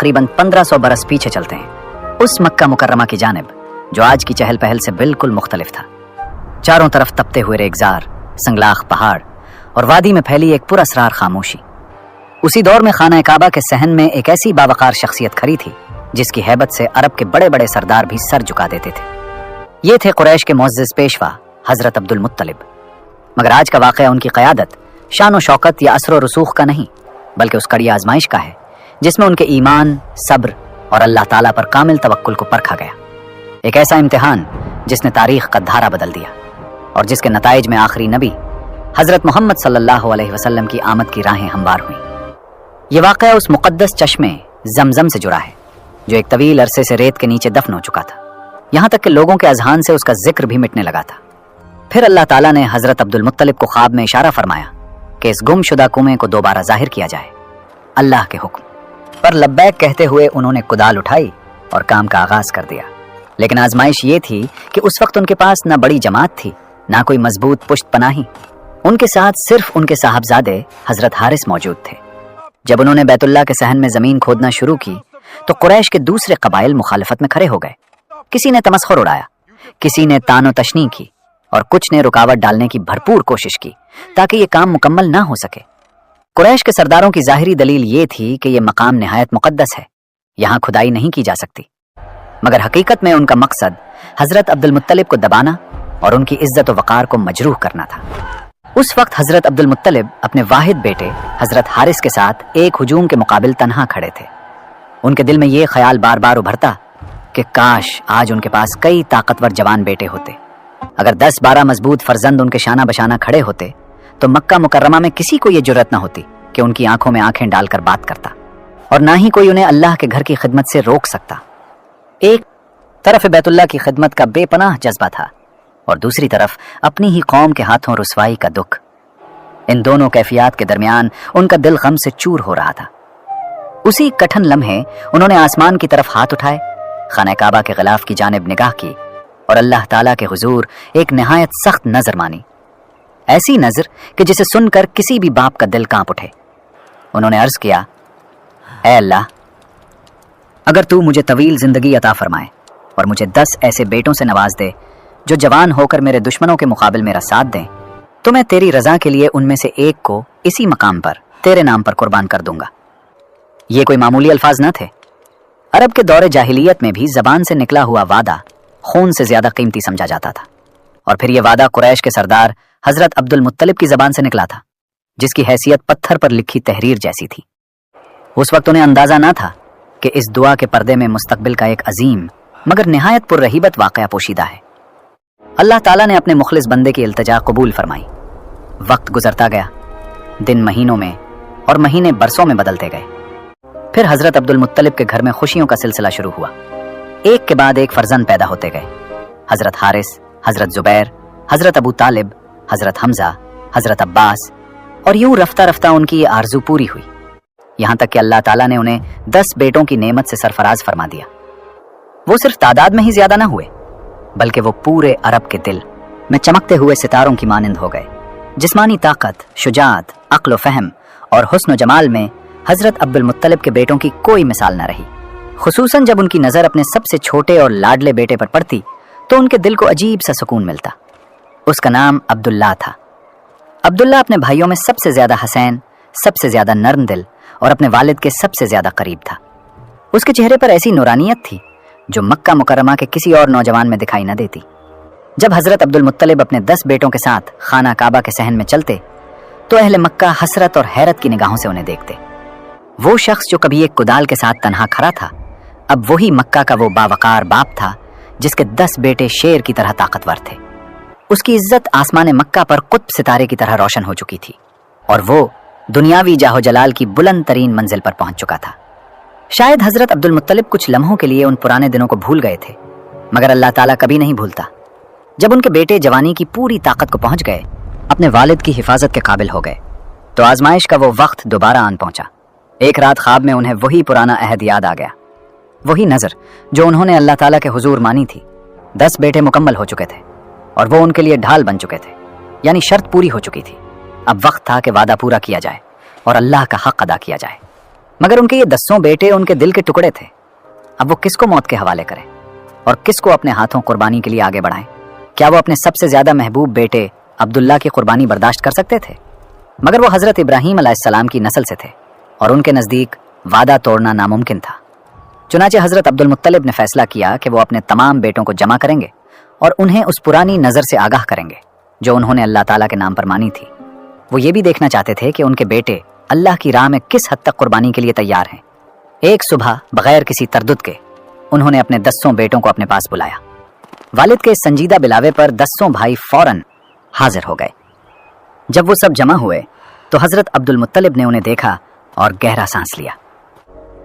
तकरीबन 1500 बरस पीछे चलते हैं, उस मक्का मुकर्रमा की जानिब जो आज की चहल पहल से बिल्कुल मुख्तलिफ था। चारों तरफ तपते हुए रेगजार, संगलाख पहाड़ और वादी में फैली एक पुरअसरार खामोशी। उसी दौर में खाना काबा के सहन में एक ऐसी बावकार शख्सियत खड़ी थी जिसकी हैबत से अरब के बड़े बड़े सरदार भी सर झुका देते थे। ये थे कुरैश के मुअज़्ज़िज़ पेशवा हजरत अब्दुल मुत्तलिब। मगर आज का वाक़या उनकी क़यादत शान व शौकत या असर व रसूख का नहीं, बल्कि उस कड़ी आजमाइश का है जिसमें उनके ईमान, सब्र और अल्लाह ताला पर कामिल तवक्कुल को परखा गया। एक ऐसा इम्तिहान जिसने तारीख का धारा बदल दिया और जिसके नताइज में आखिरी नबी हजरत मोहम्मद सल्लल्लाहु अलैहि वसल्लम की आमद की राहें हमवार हुई। ये वाक़या उस मुक़द्दस चश्मे ज़मज़म से जुड़ा है जो एक तवील अरसे से रेत के नीचे दफन हो चुका था, यहाँ तक कि लोगों के अज़हान से उसका जिक्र भी मिटने लगा था। फिर अल्लाह ताला ने हजरत अब्दुल मुत्तलिब को ख्वाब में इशारा फरमाया कि इस गुमशुदा कुएं को दोबारा जाहिर किया जाए। अल्लाह के हुक्म पर लब्बैक कहते हुए उन्होंने कुदाल उठाई और काम का आगाज कर दिया। लेकिन आजमाइश ये थी कि उस वक्त उनके पास न बड़ी जमात थी, ना कोई मजबूत पुश्त पनाही। उनके साथ सिर्फ उनके साहबजादे हजरत हारिस मौजूद थे। जब उन्होंने बैतुल्लाह के सहन में जमीन खोदना शुरू की तो कुरैश के दूसरे कबाइल मुखालफत में खड़े हो गए। किसी ने तमस्खुर उड़ाया, किसी ने तानो तशनी की और कुछ ने रुकावट डालने की भरपूर कोशिश की ताकि ये काम मुकम्मल ना हो सके। कुरैश के सरदारों की जाहिरी दलील ये थी कि ये मकाम निहायत मुकद्दस है, यहाँ खुदाई नहीं की जा सकती। मगर हकीकत में उनका मकसद हजरत अब्दुल मुत्तलिब को दबाना और उनकी इज्जत व वक़ार को मजरूह करना था। उस वक्त हजरत अब्दुल मुत्तलिब अपने वाहिद बेटे हजरत हारिस के साथ एक हुजूम के मुकाबिल तन्हा खड़े थे। उनके दिल में ये ख्याल बार बार उभरता कि काश आज उनके पास कई ताकतवर जवान बेटे होते। अगर 10-12 मजबूत फर्जंद उनके शाना बशाना खड़े होते तो मक्का मुकर्रमा में किसी को ये जुर्रत न होती कि उनकी आंखों में आंखें डालकर बात करता, और ना ही कोई उन्हें अल्लाह के घर की खिदमत से रोक सकता। एक तरफ बैतुल्लाह की खिदमत का बेपनाह जज्बा था और दूसरी तरफ अपनी ही कौम के हाथों रुसवाई का दुख। इन दोनों कैफियत के दरमियान उनका दिल गम से चूर हो रहा था। उसी कठिन लम्हे उन्होंने आसमान की तरफ हाथ उठाए, खाना काबा के गिलाफ की जानिब निगाह की और अल्लाह ताला के हुजूर एक निहायत सख्त नजर मानी। ऐसी नजर कि जिसे सुनकर किसी भी बाप का दिल कांप उठे। उन्होंने अर्ज किया, ऐ अल्लाह, अगर तू मुझे तवील जिंदगी अता फरमाए और मुझे 10 ऐसे बेटों से नवाज दे जो जवान होकर मेरे दुश्मनों के मुकाबिल मेरा साथ दें, तो मैं तेरी रजा के लिए उनमें से एक को इसी मकाम पर तेरे नाम पर कुर्बान कर दूंगा। ये कोई मामूली अल्फाज न थे। अरब के दौरे जाहिलियत में भी जबान से निकला हुआ वादा खून से ज्यादा कीमती समझा जाता था। और फिर यह वादा कुरैश के सरदार हजरत अब्दुल मुत्तलिब की जबान से निकला था, जिसकी हैसियत पत्थर पर लिखी तहरीर जैसी थी। उस वक्त उन्हें अंदाजा न था कि इस दुआ के पर्दे में मुस्तकबिल का एक अजीम मगर निहायत पुररहीबत वाक़या पोशीदा है। अल्लाह ताला ने अपने मुखलिस बंदे की इल्तिजा कबूल फरमाई। वक्त गुजरता गया, दिन महीनों में और महीने बरसों में बदलते गए। फिर हजरत अब्दुल मुत्तलिब के घर में खुशियों का सिलसिला शुरू हुआ। एक के बाद एक फर्जंद पैदा होते गए। हजरत हारिस, हजरत जुबैर, हजरत अबू तालिब, हजरत हमजा, हजरत अब्बास, और यूं रफ्ता रफ्ता उनकी ये आरजू पूरी हुई, यहाँ तक कि अल्लाह ताला ने उन्हें 10 बेटों की नेमत से सरफराज फरमा दिया। वो सिर्फ तादाद में ही ज्यादा ना हुए, बल्कि वो पूरे अरब के दिल में चमकते हुए सितारों की मानिंद हो गए। जिस्मानी ताकत, शुजात, अक्ल व फहम और हुस्न जमाल में हजरत अब्दुल मुत्तलिब के बेटों की कोई मिसाल न रही। खुसूसन जब उनकी नजर अपने सबसे छोटे और लाडले बेटे पर पड़ती तो उनके दिल को अजीब सा सुकून मिलता। उसका नाम अब्दुल्लाह था। अब्दुल्लाह अपने भाइयों में सबसे ज्यादा हसैन, सबसे ज्यादा नर्म दिल और अपने वालिद के सबसे ज्यादा करीब था। उसके चेहरे पर ऐसी नूरानियत थी जो मक्का मुकर्रमा के किसी और नौजवान में दिखाई न देती। जब हजरत अब्दुल मुत्तलिब अपने 10 बेटों के साथ खाना काबा के सहन में चलते तो अहले मक्का हसरत और हैरत की निगाहों से उन्हें देखते। वो शख्स जो कभी एक कुदाल के साथ तन्हा खड़ा था, अब वही मक्का का वो बावकार बाप था जिसके 10 बेटे शेर की तरह ताकतवर थे। उसकी इज्जत आसमान मक्का पर कुतुब सितारे की तरह रोशन हो चुकी थी और वो दुनियावी जाहो जलाल की बुलंद तरीन मंजिल पर पहुंच चुका था। शायद हजरत अब्दुल मुत्तलिब कुछ लम्हों के लिए उन पुराने दिनों को भूल गए थे, मगर अल्लाह ताला कभी नहीं भूलता। जब उनके बेटे जवानी की पूरी ताकत को पहुंच गए, अपने वालिद की हिफाजत के काबिल हो गए, तो आजमाइश का वो वक्त दोबारा आन पहुंचा। एक रात ख्वाब में उन्हें वही पुराना अहद याद आ गया, वही नजर जो उन्होंने अल्लाह ताला के हुजूर मानी थी। 10 बेटे मुकम्मल हो चुके थे और वो उनके लिए ढाल बन चुके थे, यानी शर्त पूरी हो चुकी थी। अब वक्त था कि वादा पूरा किया जाए और अल्लाह का हक अदा किया जाए। मगर उनके ये 10 बेटे उनके दिल के टुकड़े थे। अब वो किसको मौत के हवाले करें और किसको अपने हाथों कुर्बानी के लिए आगे बढ़ाएं? क्या वो अपने सबसे ज्यादा महबूब बेटे अब्दुल्ला की कुर्बानी बर्दाश्त कर सकते थे? मगर वो हजरत इब्राहीम अलैहिस्सलाम की नस्ल से थे और उनके नजदीक वादा तोड़ना नामुमकिन था। चुनाचे हजरत अब्दुल मुत्तलिब ने फैसला किया कि वो अपने तमाम बेटों को जमा करेंगे और उन्हें उस पुरानी नजर से आगाह करेंगे जो उन्होंने अल्लाह ताला के नाम पर मानी थी। वो ये भी देखना चाहते थे कि उनके बेटे अल्लाह की राह में किस हद तक कुर्बानी के लिए तैयार हैं। एक सुबह बगैर किसी तरद्दुद के उन्होंने अपने 10 बेटों को अपने पास बुलाया। वालिद के इस संजीदा बिलावे पर 10 भाई फौरन हाजिर हो गए। जब वो सब जमा हुए तो हजरत अब्दुल मुत्तलिब ने उन्हें देखा और गहरा सांस लिया।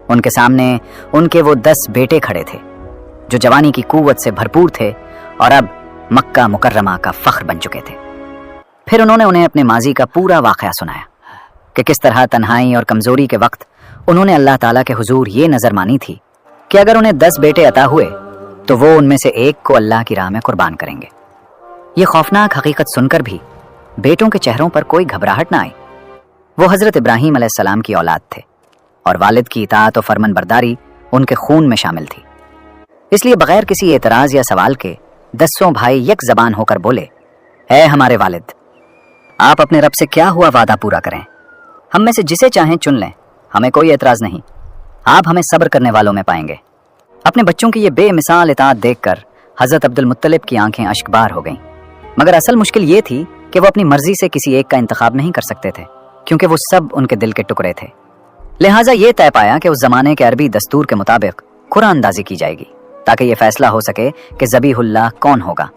उनके सामने उनके वो 10 बेटे खड़े थे जो जवानी की कुव्वत से भरपूर थे और अब मक्का मुकर्रमा का फख्र बन चुके थे। फिर उन्होंने उन्हें अपने माजी का पूरा वाक़या सुनाया कि किस तरह तन्हाई और कमजोरी के वक्त उन्होंने अल्लाह ताला के हुजूर ये नजर मानी थी कि अगर उन्हें 10 बेटे अता हुए तो वो उनमें से एक को अल्लाह की राह में कुर्बान करेंगे। ये खौफनाक हकीकत सुनकर भी बेटों के चेहरों पर कोई घबराहट ना आई। वो हजरत इब्राहीम अलैहिस्सलाम की औलाद थे और वालिद की इताअत और फरमान बरदारी उनके खून में शामिल थी। इसलिए बगैर किसी एतराज या सवाल के 10 भाई एक जबान होकर बोले, ऐ हमारे वालिद, आप अपने रब से क्या हुआ वादा पूरा करें। हम में से जिसे चाहें चुन लें, हमें कोई एतराज नहीं। आप हमें सब्र करने वालों में पाएंगे। अपने बच्चों की ये बेमिसाल इताअत देखकर हजरत अब्दुल मुत्तलिब की आंखें अश्कबार हो गईं। मगर असल मुश्किल ये थी कि वो अपनी मर्जी से किसी एक का इंतखाब नहीं कर सकते थे क्योंकि वो सब उनके दिल के टुकड़े थे। लिहाजा ये तय पाया कि उस जमाने के अरबी दस्तूर के मुताबिक कुरान अंदाजी की जाएगी ताकि ये फैसला हो सके कि ज़बीहुल्लाह कौन होगा।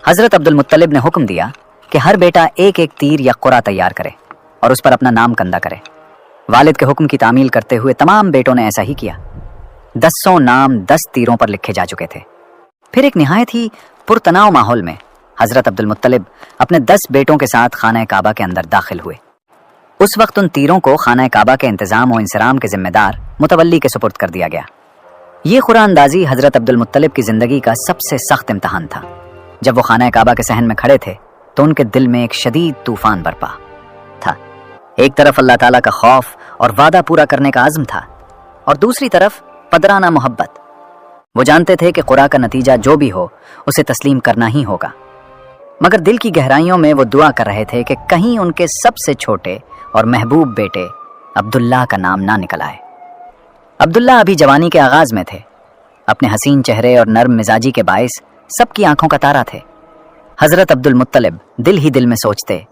हजरत अब्दुल मुत्तलिब ने हुक्म दिया कि हर बेटा एक एक तीर या कुरा तैयार करे और उस पर अपना नाम कंदा करे। वालिद के हुक्म की तामील करते हुए तमाम बेटों ने ऐसा ही किया। 10 नाम 10 तीरों पर लिखे जा चुके थे। फिर एक निहायत ही पुरतनाव माहौल में हजरत अब्दुल मुत्तलिब अपने 10 बेटों के साथ खाना काबा के अंदर दाखिल हुए। उस वक्त उन तीरों को खाना काबा के इंतजाम और इंसराम के जिम्मेदार मुतवल्ली के सुपुर्द कर दिया गया। ये कुरान अंदाजी हजरत अब्दुल मुत्तलिब की जिंदगी का सबसे सख्त इम्तहान था। जब वो खाना काबा के सहन में खड़े थे तो उनके दिल में एक शदीद तूफान बरपा था। एक तरफ अल्लाह ताला का खौफ और वादा पूरा करने का अज़्म था और दूसरी तरफ पदराना मोहब्बत। वो जानते थे कि कुरा का नतीजा जो भी हो उसे तस्लीम करना ही होगा, मगर दिल की गहराइयों में वो दुआ कर रहे थे कि कहीं उनके सबसे छोटे और महबूब बेटे अब्दुल्ला का नाम ना निकल आए। अब्दुल्ला अभी जवानी के आगाज में थे। अपने हसीन चेहरे और नर्म मिजाजी के बाइस सबकी आंखों का तारा थे। हजरत अब्दुल मुत्तलिब दिल ही दिल में सोचते,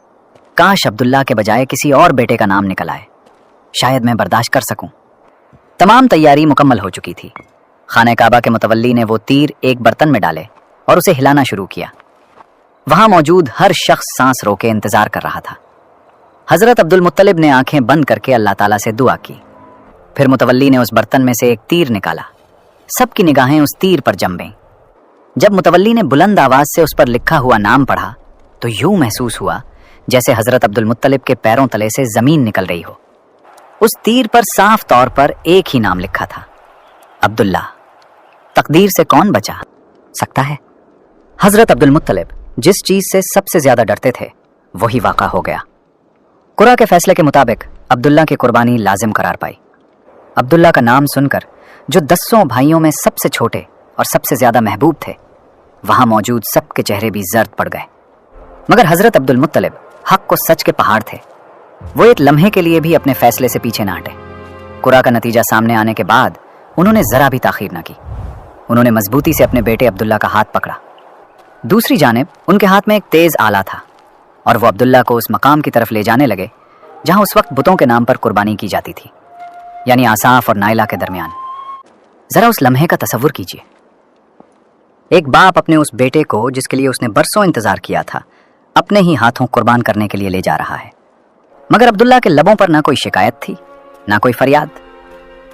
काश अब्दुल्ला के बजाय किसी और बेटे का नाम निकल आए, शायद मैं बर्दाश्त कर सकूं। तमाम तैयारी मुकम्मल हो चुकी थी। खाने काबा के मुतवल्ली ने वो तीर एक बर्तन में डाले और उसे हिलाना शुरू किया। वहां मौजूद हर शख्स सांस रोके इंतजार कर रहा था। हजरत अब्दुल मुत्तलिब ने आंखें बंद करके अल्लाह ताला से दुआ की। फिर मुतवल्ली ने उस बर्तन में से एक तीर निकाला। सबकी निगाहें उस तीर पर जम गईं। जब मुतवल्ली ने बुलंद आवाज से उस पर लिखा हुआ नाम पढ़ा तो यूं महसूस हुआ जैसे हजरत अब्दुल मुत्तलिब के पैरों तले से जमीन निकल रही हो। उस तीर पर साफ तौर पर एक ही नाम लिखा था, अब्दुल्ला। तकदीर से कौन बचा सकता है। हजरत अब्दुल मुत्तलिब जिस चीज से सबसे ज्यादा डरते थे वही वाक़ा हो गया। कुरा के फैसले के मुताबिक अब्दुल्ला की कुर्बानी लाजिम करार पाई। अब्दुल्ला का नाम सुनकर जो 10 भाइयों में सबसे छोटे और सबसे ज्यादा महबूब थे, वहां मौजूद सबके चेहरे भी जर्द पड़ गए। मगर हजरत अब्दुल मुत्तलिब हक को सच के पहाड़ थे। वो एक लम्हे के लिए भी अपने फैसले से पीछे ना हटे। कुरा का नतीजा सामने आने के बाद उन्होंने जरा भी ताखीर न की। उन्होंने मजबूती से अपने बेटे अब्दुल्ला का हाथ पकड़ा। दूसरी जानिब उनके हाथ में एक तेज आला था और वो अब्दुल्ला को उस मकाम की तरफ ले जाने लगे जहां उस वक्त बुतों के नाम पर कुर्बानी की जाती थी, यानी आसाफ और नाइला के दरमियान। जरा उस लम्हे का तसव्वुर कीजिए। एक बाप अपने उस बेटे को जिसके लिए उसने बरसों इंतजार किया था अपने ही हाथों कुर्बान करने के लिए ले जा रहा है। मगर अब्दुल्ला के लबों पर ना कोई शिकायत थी, ना कोई फरियाद।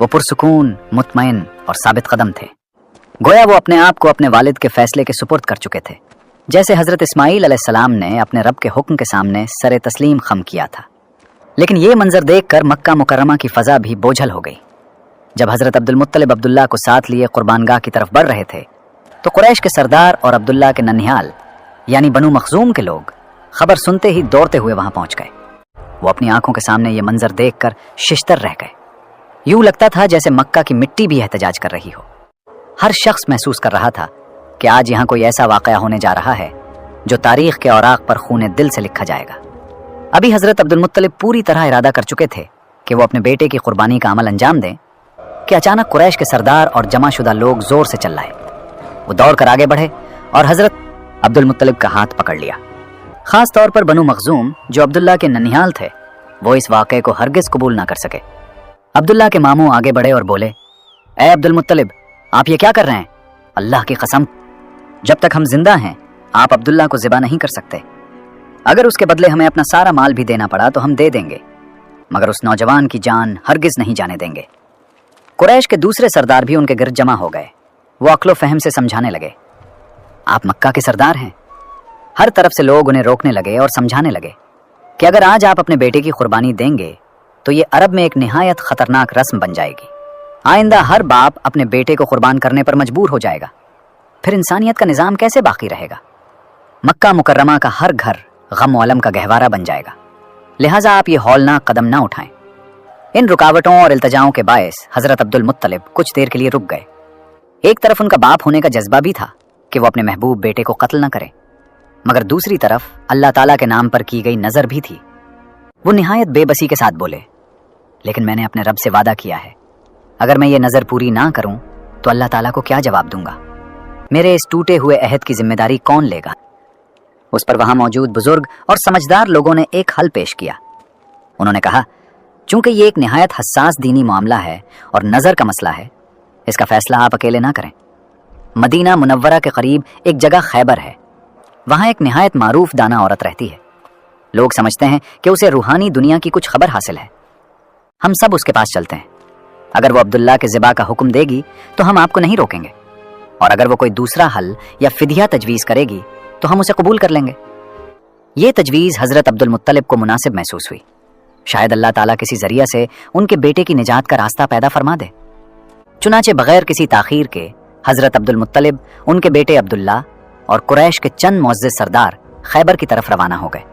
वो पुरसुकून, मुतमईन और साबित कदम थे। गोया वो अपने आप को अपने वालिद के फैसले के सुपुर्द कर चुके थे, जैसे हजरत इस्माईल अलैहिस्सलाम ने अपने रब के हुक्म के सामने सरे तस्लीम खम किया था। लेकिन ये मंजर देखकर मक्का मुकर्रमा की फजा भी बोझल हो गई। जब हजरत अब्दुल मुत्तलिब अब्दुल्ला को साथ लिए कुर्बानगाह की तरफ बढ़ रहे थे तो कुरैश के सरदार और अब्दुल्ला के ननिहाल यानी बनु मखजूम के लोग खबर सुनते ही दौड़ते हुए वहां पहुंच गए। वो अपनी आंखों के सामने ये मंजर देखकर शिश्तर रह गए। यूं लगता था जैसे मक्का की मिट्टी भी एहतजाज कर रही हो। हर शख्स महसूस कर रहा था कि आज यहाँ कोई ऐसा वाकया होने जा रहा है जो तारीख के औराक पर खूने दिल से लिखा जाएगा। अभी हजरत अब्दुल मुत्तलिब पूरी तरह इरादा कर चुके थे कि वो अपने बेटे की कुर्बानी का अमल अंजाम दें कि अचानक कुरैश के सरदार और जमाशुदा लोग जोर से चिल्लाए। वो दौड़ कर आगे बढ़े और हजरत अब्दुल मुत्तलिब का हाथ पकड़ लिया। खास तौर पर बनु मखजूम जो अब्दुल्ला के ननिहाल थे, वो इस वाक़े को हरगिज कबूल ना कर सके। अब्दुल्ला के मामू आगे बढ़े और बोले, ए अब्दुल मुत्तलिब, आप ये क्या कर रहे हैं? अल्लाह की कसम, जब तक हम जिंदा हैं आप अब्दुल्ला को ज़िबा नहीं कर सकते। अगर उसके बदले हमें अपना सारा माल भी देना पड़ा तो हम दे देंगे, मगर उस नौजवान की जान हरगिज नहीं जाने देंगे। कुरैश के दूसरे सरदार भी उनके गिरद जमा हो गए। वो अक्लो फहम से समझाने लगे, आप मक्का के सरदार हैं। हर तरफ से लोग उन्हें रोकने लगे और समझाने लगे कि अगर आज आप अपने बेटे की कुर्बानी देंगे तो ये अरब में एक निहायत खतरनाक रस्म बन जाएगी। आइंदा हर बाप अपने बेटे को कुर्बान करने पर मजबूर हो जाएगा। फिर इंसानियत का निज़ाम कैसे बाकी रहेगा? मक्का मुकर्रमा का हर घर गम व अलम का गहवारा बन जाएगा। लिहाजा आप ये हौलनाक कदम ना उठाएं। इन रुकावटों और इल्तजाओं के बायस हजरत अब्दुल मुत्तलिब कुछ देर के लिए रुक गए। एक तरफ उनका बाप होने का जज्बा भी था कि वो अपने महबूब बेटे को कत्ल न करें, मगर दूसरी तरफ अल्लाह ताला के नाम पर की गई नजर भी थी। वो निहायत बेबसी के साथ बोले, लेकिन मैंने अपने रब से वादा किया है, अगर मैं ये नजर पूरी ना करूं तो अल्लाह ताला को क्या जवाब दूंगा? मेरे इस टूटे हुए अहद की जिम्मेदारी कौन लेगा? उस पर वहां मौजूद बुजुर्ग और समझदार लोगों ने एक हल पेश किया। उन्होंने कहा, चूंकि ये एक निहायत हसास दीनी मामला है और नजर का मसला है, इसका फैसला आप अकेले ना करें। मदीना मुनव्वरा के करीब एक जगह खैबर है। वहां एक निहायत मारूफ दाना औरत रहती है। लोग समझते हैं कि उसे रूहानी दुनिया की कुछ खबर हासिल है। हम सब उसके पास चलते हैं। अगर वो अब्दुल्ला के ज़िबा का हुक्म देगी तो हम आपको नहीं रोकेंगे, और अगर वो कोई दूसरा हल या फिदिया तजवीज़ करेगी तो हम उसे कबूल कर लेंगे। ये तजवीज़ हज़रत अब्दुल मुत्तलिब को मुनासिब महसूस हुई। शायद अल्लाह ताला किसी जरिया से उनके बेटे की निजात का रास्ता पैदा फरमा दे। चुनाचे बगैर किसी ताखीर के हज़रत अब्दुल मुत्तलिब, उनके बेटे अब्दुल्ला और कुरैश के चंद मुअज़्ज़िज़ सरदार खैबर की तरफ रवाना हो गए।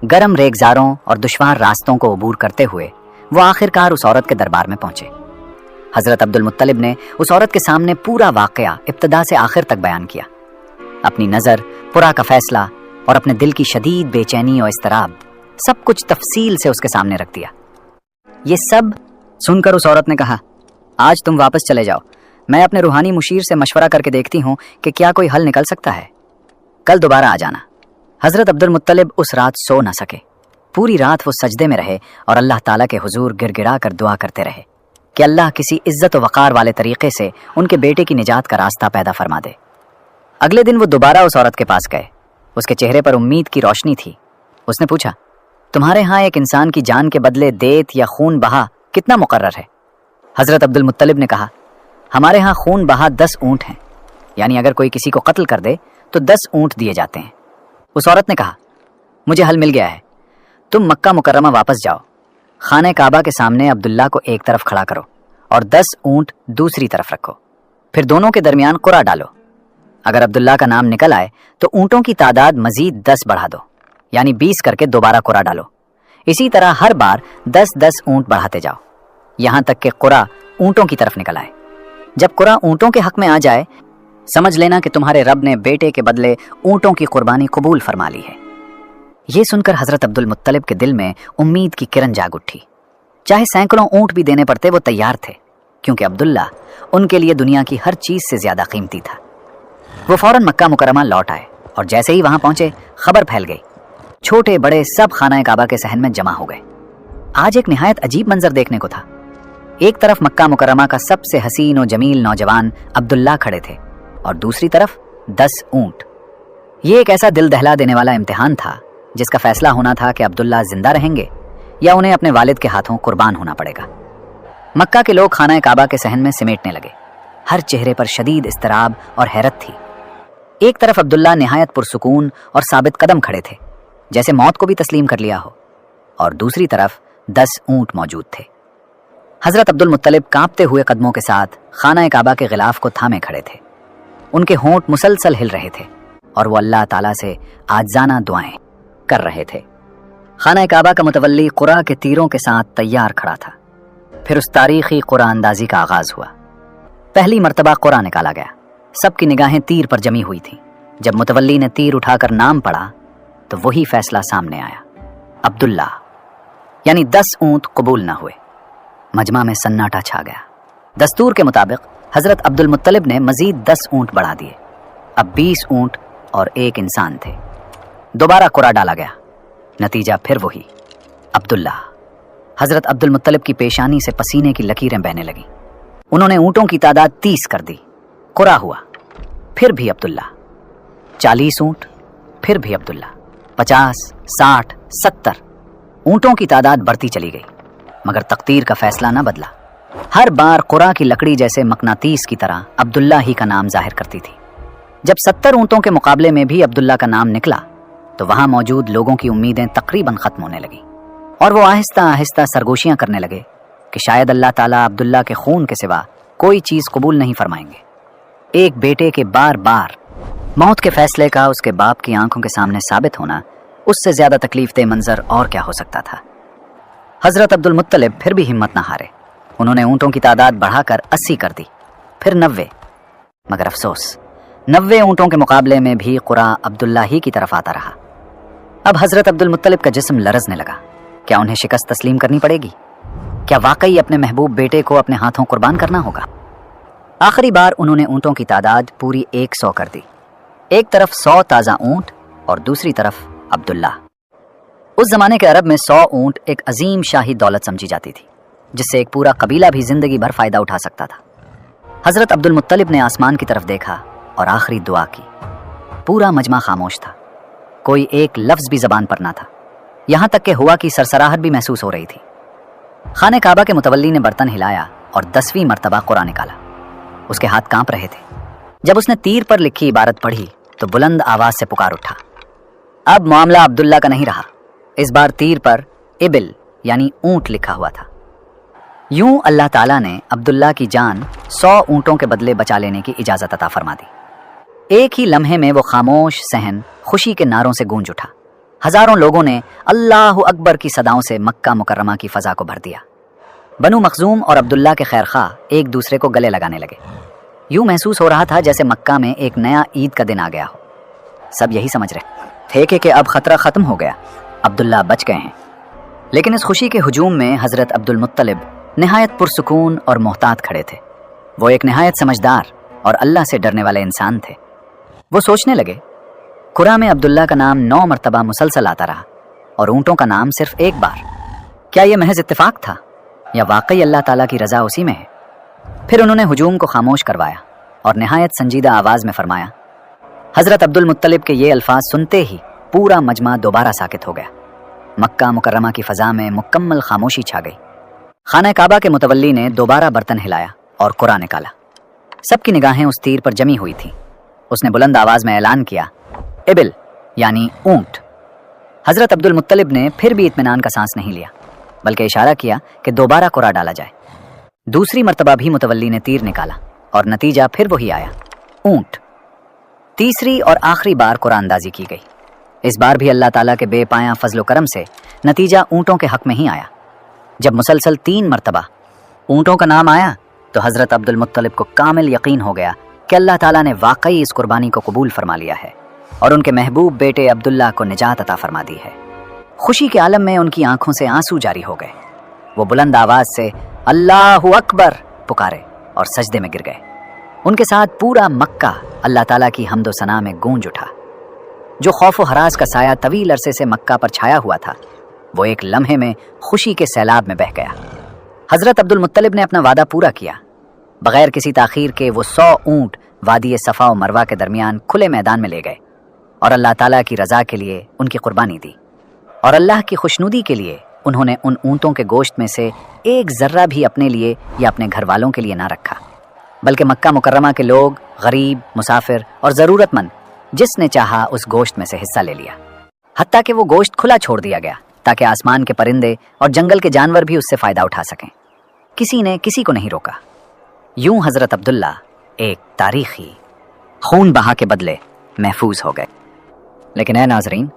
गर्म रेगजारों और दुश्वार रास्तों को अबूर करते हुए वो आखिरकार उस औरत के दरबार में पहुंचे। हज़रत अब्दुल मुत्तलिब ने उस औरत के सामने पूरा वाक़या इब्तिदा से आखिर तक बयान किया। अपनी नज़र, पुरा का फैसला और अपने दिल की शदीद बेचैनी और इस्तराब सब कुछ तफसील से उसके सामने रख दिया। ये सब सुनकर उस औरत ने कहा, आज तुम वापस चले जाओ। मैं अपने रूहानी मुशीर से मशवरा करके देखती हूँ कि क्या कोई हल निकल सकता है। कल दोबारा आ जाना। हज़रत अब्दुल मुत्तलिब उस रात सो न सके। पूरी रात वो सजदे में रहे और अल्लाह ताला के हुजूर गिड़गिड़ा कर दुआ करते रहे कि अल्लाह किसी इज्जत व वक़ार वाले तरीके से उनके बेटे की निजात का रास्ता पैदा फरमा दे। अगले दिन वो दोबारा उस औरत के पास गए। उसके चेहरे पर उम्मीद की रोशनी थी। उसने पूछा, तुम्हारे यहाँ एक इंसान की जान के बदले देत या खून बहा कितना मुकर्रर है? हज़रत अब्दुल मुत्तलिब ने कहा, हमारे यहाँ खून बहा 10 ऊँट हैं, यानी अगर कोई किसी को कत्ल कर दे तो 10 ऊँट दिए जाते हैं। उस औरत ने कहा, मुझे हल मिल गया है। तुम मक्का मुकर्रमा वापस जाओ, खाने काबा के सामने अब्दुल्ला को एक तरफ खड़ा करो और 10 ऊँट दूसरी तरफ रखो। फिर दोनों के दरमियान कुरा डालो। अगर अब्दुल्ला का नाम निकल आए तो ऊँटों की तादाद मजीद 10 बढ़ा दो, यानी 20 करके दोबारा कुरा डालो। इसी तरह हर बार 10-10 ऊँट बढ़ाते जाओ, यहाँ तक कि कुरा ऊँटों की तरफ निकल आए। जब कुरा ऊँटों के हक में आ जाए, समझ लेना कि तुम्हारे रब ने बेटे के बदले ऊँटों की कुर्बानी कबूल फरमा ली है। ये सुनकर हज़रत अब्दुल मुत्तलिब के दिल में उम्मीद की किरण जाग उठी। चाहे सैकड़ों ऊँट भी देने पड़ते वो तैयार थे, क्योंकि अब्दुल्ला उनके लिए दुनिया की हर चीज़ से ज़्यादा कीमती था। वो फौरन मक्का मुकर्रमा लौट आए और जैसे ही वहाँ पहुँचे खबर फैल गई। छोटे बड़े सब खाना काबा के सहन में जमा हो गए। आज एक निहायत अजीब मंजर देखने को था। एक तरफ मक्का मुकर्रमा का सबसे हसीन और जमील नौजवान अब्दुल्ला खड़े थे और दूसरी तरफ 10 ऊँट। ये एक ऐसा दिल दहला देने वाला इम्तिहान था जिसका फैसला होना था कि अब्दुल्ला जिंदा रहेंगे या उन्हें अपने वालिद के हाथों कुर्बान होना पड़ेगा। मक्का के लोग खाना काबा के सहन में सिमेटने लगे। हर चेहरे पर शदीद इस्तराब और हैरत थी। एक तरफ अब्दुल्ला निहायत पुरसुकून और साबित कदम खड़े थे, जैसे मौत को भी तस्लीम कर लिया हो, और दूसरी तरफ 10 ऊँट मौजूद थे। हज़रत अब्दुल मुत्तलिब कांपते हुए कदमों के साथ खाना काबा के गिलाफ को थामे खड़े थे। उनके होंठ मुसलसल हिल रहे थे और वो अल्लाह ताला से आजाना दुआएं कर रहे थे। खाना काबा का मुतवल्ली कुरा के तीरों के साथ तैयार खड़ा था। फिर उस तारीखी कुरान अंदाजी का आगाज हुआ। पहली मर्तबा कुरान निकाला गया। सबकी निगाहें तीर पर जमी हुई थीं। जब मुतवल्ली ने तीर उठाकर नाम पढ़ा तो वही फैसला सामने आया, अब्दुल्ला, यानी 10 ऊंट कबूल न हुए। मजमा में सन्नाटा छा गया। दस्तूर के मुताबिक हजरत अब्दुल मुत्तलिब ने मजीद 10 ऊंट बढ़ा दिए। अब 20 ऊंट और 1 इंसान थे। दोबारा कुरा डाला गया। नतीजा फिर वही, अब्दुल्ला। हजरत अब्दुल मुत्तलिब की पेशानी से पसीने की लकीरें बहने लगी। उन्होंने ऊंटों की तादाद 30 कर दी। कुरा हुआ, फिर भी अब्दुल्ला। 40 ऊंट, फिर भी अब्दुल्ला। 50, 60, 70 ऊंटों की तादाद बढ़ती चली गई, मगर तकदीर का फैसला न बदला। हर बार कुरा की लकड़ी जैसे मकनातीस की तरह अब्दुल्ला ही का नाम जाहिर करती थी। जब 70 ऊंटों के मुकाबले में भी अब्दुल्ला का नाम निकला तो वहां मौजूद लोगों की उम्मीदें तकरीबन खत्म होने लगी और वो आहिस्ता आहिस्ता सरगोशियां करने लगे कि शायद अल्लाह ताला अब्दुल्ला के खून के सिवा कोई चीज कबूल नहीं फरमाएंगे। एक बेटे के बार बार मौत के फैसले का उसके बाप की आंखों के सामने साबित होना, उससे ज्यादा तकलीफ दे मंजर और क्या हो सकता था। हजरत अब्दुल मुत्तलिब फिर भी हिम्मत न हारे। उन्होंने ऊंटों की तादाद बढ़ाकर 80 कर दी, फिर 90। मगर अफसोस, 90 ऊंटों के मुकाबले में भी कुरा अब्दुल्ला ही की तरफ आता रहा। अब हजरत अब्दुल मुत्तलिब का जिस्म लरजने लगा। क्या उन्हें शिकस्त तस्लीम करनी पड़ेगी? क्या वाकई अपने महबूब बेटे को अपने हाथों कुर्बान करना होगा? आखिरी बार उन्होंने ऊंटों की तादाद पूरी 100 कर दी। एक तरफ 100 ताज़ा ऊंट और दूसरी तरफ अब्दुल्ला। उस जमाने के अरब में 100 ऊंट एक अजीम शाही दौलत समझी जाती थी, जिससे एक पूरा कबीला भी जिंदगी भर फायदा उठा सकता था। हजरत अब्दुल मुत्तलिब ने आसमान की तरफ देखा और आखिरी दुआ की। पूरा मजमा खामोश था। कोई एक लफ्ज भी जबान पर ना था। यहां तक कि हुआ की सरसराहट भी महसूस हो रही थी। खाने काबा के मुतवल्ली ने बर्तन हिलाया और 10वीं मर्तबा कुरान निकाला। उसके हाथ कांप रहे थे। जब उसने तीर पर लिखी इबारत पढ़ी तो बुलंद आवाज से पुकार उठा। अब मामला अब्दुल्ला का नहीं रहा। इस बार तीर पर इबिल यानी ऊंट लिखा हुआ था। यूं अल्लाह ताला ने अब्दुल्ला की जान 100 ऊंटों के बदले बचा लेने की इजाजत अता फरमा दी। एक ही लम्हे में वो खामोश सहन खुशी के नारों से गूंज उठा। हजारों लोगों ने अल्लाह अकबर की सदाओं से मक्का मुकर्रमा की फजा को भर दिया। बनु मखजूम और अब्दुल्ला के खैरखा एक दूसरे को गले लगाने लगे। यूं महसूस हो रहा था जैसे मक्का में एक नया ईद का दिन आ गया हो। सब यही समझ रहे थे कि अब खतरा खत्म हो गया, अब्दुल्ला बच गए हैं। लेकिन इस खुशी के हुजूम में हजरत अब्दुल मुत्तलिब निहायत पुरसुकून और मोहतात खड़े थे। वो एक निहायत समझदार और अल्लाह से डरने वाले इंसान थे। वो सोचने लगे, कुरा में अब्दुल्ला का नाम 9 मरतबा मुसलसल आता रहा और ऊंटों का नाम सिर्फ एक बार। क्या यह महज इत्तेफाक था या वाकई अल्लाह ताला की रजा उसी में है? फिर उन्होंने हुजूम को खामोश करवाया और निहायत संजीदा आवाज में फरमाया। हजरत अब्दुल मुत्तलिब के ये अल्फाज सुनते ही पूरा मजमा दोबारा साकित हो गया। मक्का मुकर्रमा की फजा में मुकम्मल खामोशी छा गई। खाना काबा के मुतवल्ली ने दोबारा बर्तन हिलाया और कुरान निकाला। सबकी निगाहें उस तीर पर जमी हुई थी। उसने बुलंद आवाज में ऐलान किया, इबिल यानी ऊंट। हजरत अब्दुल मुत्तलिब ने फिर भी इत्मीनान का सांस नहीं लिया, बल्कि इशारा किया कि दोबारा कुरा डाला जाए। दूसरी मर्तबा भी मुतवल्ली ने तीर निकाला और नतीजा फिर वही आया, ऊंट। तीसरी और आखिरी बार कुरान अंदाजी की गई। इस बार भी अल्लाह ताला के बेपाया फजलो करम से नतीजा ऊंटों के हक में ही आया। जब मुसलसल 3 मर्तबा ऊंटों का नाम आया तो हजरत अब्दुल मुत्तलिब को कामिल यकीन हो गया कि अल्लाह ताला ने वाकई इस कुर्बानी को कबूल फरमा लिया है और उनके महबूब बेटे अब्दुल्ला को निजात अता फरमा दी है। खुशी के आलम में उनकी आंखों से आंसू जारी हो गए। वो बुलंद आवाज से अल्लाहु अकबर पुकारे और सजदे में गिर गए। उनके साथ पूरा मक्का अल्लाह ताला की हम्दो सना में गूंज उठा। जो खौफ व हरास का साया तवील अरसे से मक्का पर छाया हुआ था, वो एक लम्हे में खुशी के सैलाब में बह गया। हजरत अब्दुल मुत्तलिब ने अपना वादा पूरा किया। बगैर किसी ताखीर के वो 100 ऊंट वादी सफ़ा और मरवा के दरमियान खुले मैदान में ले गए और अल्लाह ताला की रजा के लिए उनकी कुर्बानी दी। और अल्लाह की खुशनुदी के लिए उन्होंने उन ऊंटों के गोश्त में से एक जर्रा भी अपने लिए या अपने घर वालों के लिए ना रखा, बल्कि मक्का मुकर्रमा के लोग, गरीब, मुसाफिर और ज़रूरतमंद जिसने चाहा उस गोश्त में से हिस्सा ले लिया। हत्ता कि वो गोश्त खुला छोड़ दिया गया ताकि आसमान के परिंदे और जंगल के जानवर भी उससे फ़ायदा उठा सकें। किसी ने किसी को नहीं रोका। यूं हजरत अब्दुल्ला एक तारीखी खून बहा के बदले महफूज हो गए। लेकिन ऐ नाजरीन,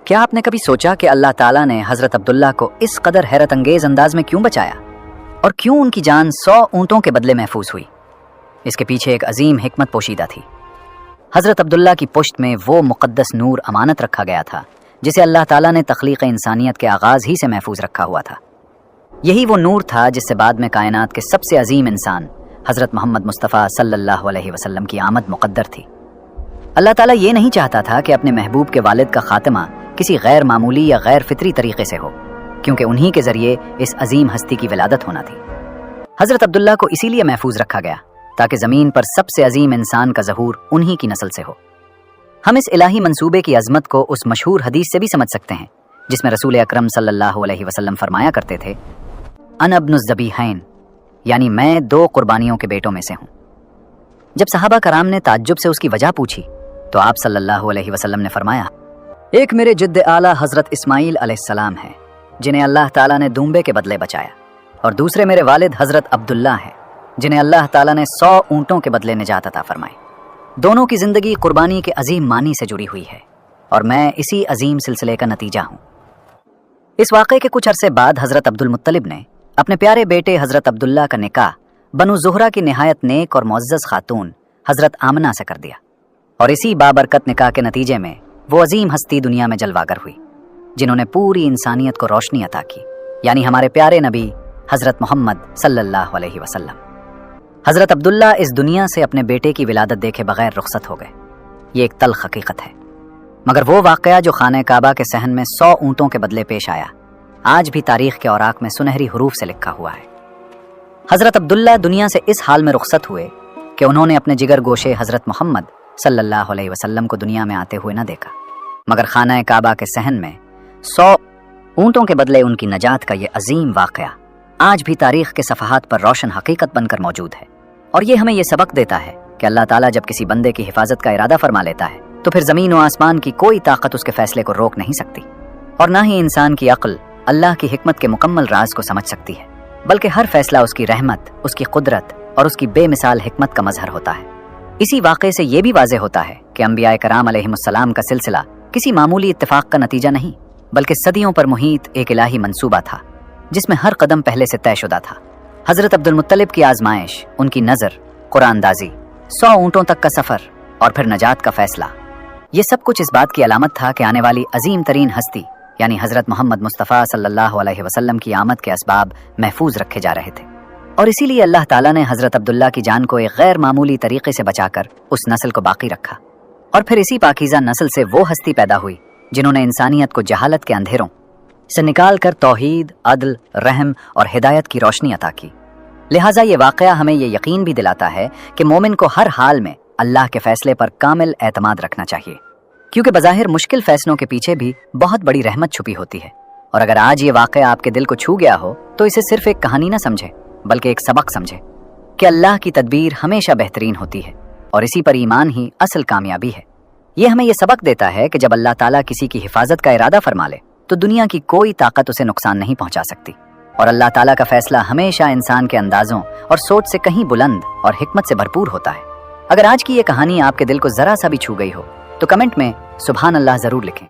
کیا آپ نے کبھی سوچا کہ اللہ تعالیٰ نے حضرت عبداللہ کو اس قدر حیرت انگیز انداز میں کیوں بچایا اور کیوں ان کی جان 100 اونٹوں کے بدلے محفوظ ہوئی؟ اس کے پیچھے ایک عظیم حکمت پوشیدہ تھی۔ حضرت عبداللہ کی پشت میں وہ مقدس نور امانت رکھا گیا تھا جسے اللہ تعالیٰ نے تخلیق انسانیت کے آغاز ہی سے محفوظ رکھا ہوا تھا۔ یہی وہ نور تھا جس سے بعد میں کائنات کے سب سے عظیم انسان حضرت محمد مصطفیٰ صلی اللہ علیہ وسلم کی آمد مقدر تھی۔ اللہ تعالیٰ یہ نہیں چاہتا تھا کہ اپنے محبوب کے والد کا خاتمہ کسی غیر معمولی یا غیر فطری طریقے سے ہو، کیونکہ انہی کے ذریعے اس عظیم ہستی کی ولادت ہونا تھی۔ حضرت عبداللہ کو اسی لیے محفوظ رکھا گیا تاکہ زمین پر سب سے عظیم انسان کا ظہور انہی کی نسل سے ہو۔ ہم اس الہی منصوبے کی عظمت کو اس مشہور حدیث سے بھی سمجھ سکتے ہیں جس میں رسول اکرم صلی اللہ علیہ وسلم فرمایا کرتے تھے، انا ابن الذبیحین، یعنی میں 2 قربانیوں کے بیٹوں میں سے ہوں۔ جب صحابہ کرام نے تعجب سے اس کی وجہ پوچھی تو آپ صلی اللہ علیہ وسلم نے فرمایا، ایک میرے جد اعلیٰ حضرت اسماعیل علیہ السلام ہیں جنہیں اللہ تعالیٰ نے دمبے کے بدلے بچایا، اور دوسرے میرے والد حضرت عبداللہ ہیں جنہیں اللہ تعالیٰ نے 100 اونٹوں کے بدلے نجات عطا فرمائی۔ دونوں کی زندگی قربانی کے عظیم معنی سے جڑی ہوئی ہے اور میں اسی عظیم سلسلے کا نتیجہ ہوں۔ اس واقعے کے کچھ عرصے بعد حضرت عبد المطلب نے اپنے پیارے بیٹے حضرت عبداللہ کا نکاح بنو زہرہ کی نہایت نیک اور معزز خاتون حضرت آمنہ سے کر دیا، اور اسی بابرکت نکاح کے نتیجے میں وہ عظیم ہستی دنیا میں جلواگر ہوئی جنہوں نے پوری انسانیت کو روشنی عطا کی، یعنی ہمارے پیارے نبی حضرت محمد صلی اللہ علیہ وسلم۔ حضرت عبداللہ اس دنیا سے اپنے بیٹے کی ولادت دیکھے بغیر رخصت ہو گئے۔ یہ ایک تلخ حقیقت ہے، مگر وہ واقعہ جو خانہ کعبہ کے صحن میں 100 اونٹوں کے بدلے پیش آیا آج بھی تاریخ کے اوراق میں سنہری حروف سے لکھا ہوا ہے۔ حضرت عبداللہ دنیا سے اس حال میں رخصت ہوئے کہ انہوں نے اپنے جگر گوشے حضرت محمد صلی اللہ علیہ وسلم کو دنیا میں آتے ہوئے نہ دیکھا، مگر خانہ کعبہ کے صحن میں 100 اونٹوں کے بدلے ان کی نجات کا یہ عظیم واقعہ آج بھی تاریخ کے صفحات پر روشن حقیقت بن کر موجود ہے، اور یہ ہمیں یہ سبق دیتا ہے کہ اللہ تعالیٰ جب کسی بندے کی حفاظت کا ارادہ فرما لیتا ہے تو پھر زمین و آسمان کی کوئی طاقت اس کے فیصلے کو روک نہیں سکتی، اور نہ ہی انسان کی عقل اللہ کی حکمت کے مکمل راز کو سمجھ سکتی ہے، بلکہ ہر فیصلہ اس کی رحمت، اس کی قدرت اور اس کی بے مثال حکمت کا مظہر ہوتا ہے۔ اسی واقعے سے یہ بھی واضح ہوتا ہے کہ انبیاء کرام علیہم السلام کا سلسلہ کسی معمولی اتفاق کا نتیجہ نہیں، بلکہ صدیوں پر محیط ایک الہی منصوبہ تھا جس میں ہر قدم پہلے سے طے شدہ تھا۔ حضرت عبد المطلب کی آزمائش، ان کی نظر، قرآن اندازی، 100 اونٹوں تک کا سفر اور پھر نجات کا فیصلہ، یہ سب کچھ اس بات کی علامت تھا کہ آنے والی عظیم ترین ہستی یعنی حضرت محمد مصطفیٰ صلی اللہ علیہ وسلم کی آمد کے اسباب محفوظ رکھے جا رہے تھے، اور اسی لیے اللہ تعالیٰ نے حضرت عبداللہ کی جان کو ایک غیر معمولی طریقے سے بچا کر اس نسل کو باقی رکھا، اور پھر اسی پاکیزہ نسل سے وہ ہستی پیدا ہوئی جنہوں نے انسانیت کو جہالت کے اندھیروں سے نکال کر توحید، عدل، رحم اور ہدایت کی روشنی عطا کی۔ لہٰذا یہ واقعہ ہمیں یہ یقین بھی دلاتا ہے کہ مومن کو ہر حال میں اللہ کے فیصلے پر کامل اعتماد رکھنا چاہیے، کیونکہ بظاہر مشکل فیصلوں کے پیچھے بھی بہت بڑی رحمت چھپی ہوتی ہے، اور اگر آج یہ واقعہ آپ کے دل کو چھو گیا ہو تو اسے صرف ایک کہانی نہ سمجھے بلکہ ایک سبق سمجھے کہ اللہ کی تدبیر ہمیشہ بہترین ہوتی ہے، اور اسی پر ایمان ہی اصل کامیابی ہے۔ یہ ہمیں یہ سبق دیتا ہے کہ جب اللہ تعالیٰ کسی کی حفاظت کا ارادہ فرما لے تو دنیا کی کوئی طاقت اسے نقصان نہیں پہنچا سکتی، اور اللہ تعالیٰ کا فیصلہ ہمیشہ انسان کے اندازوں اور سوچ سے کہیں بلند اور حکمت سے بھرپور ہوتا ہے۔ اگر آج کی یہ کہانی آپ کے دل کو ذرا سا بھی چھو گئی ہو تو کمنٹ میں سبحان اللہ ضرور لکھیں۔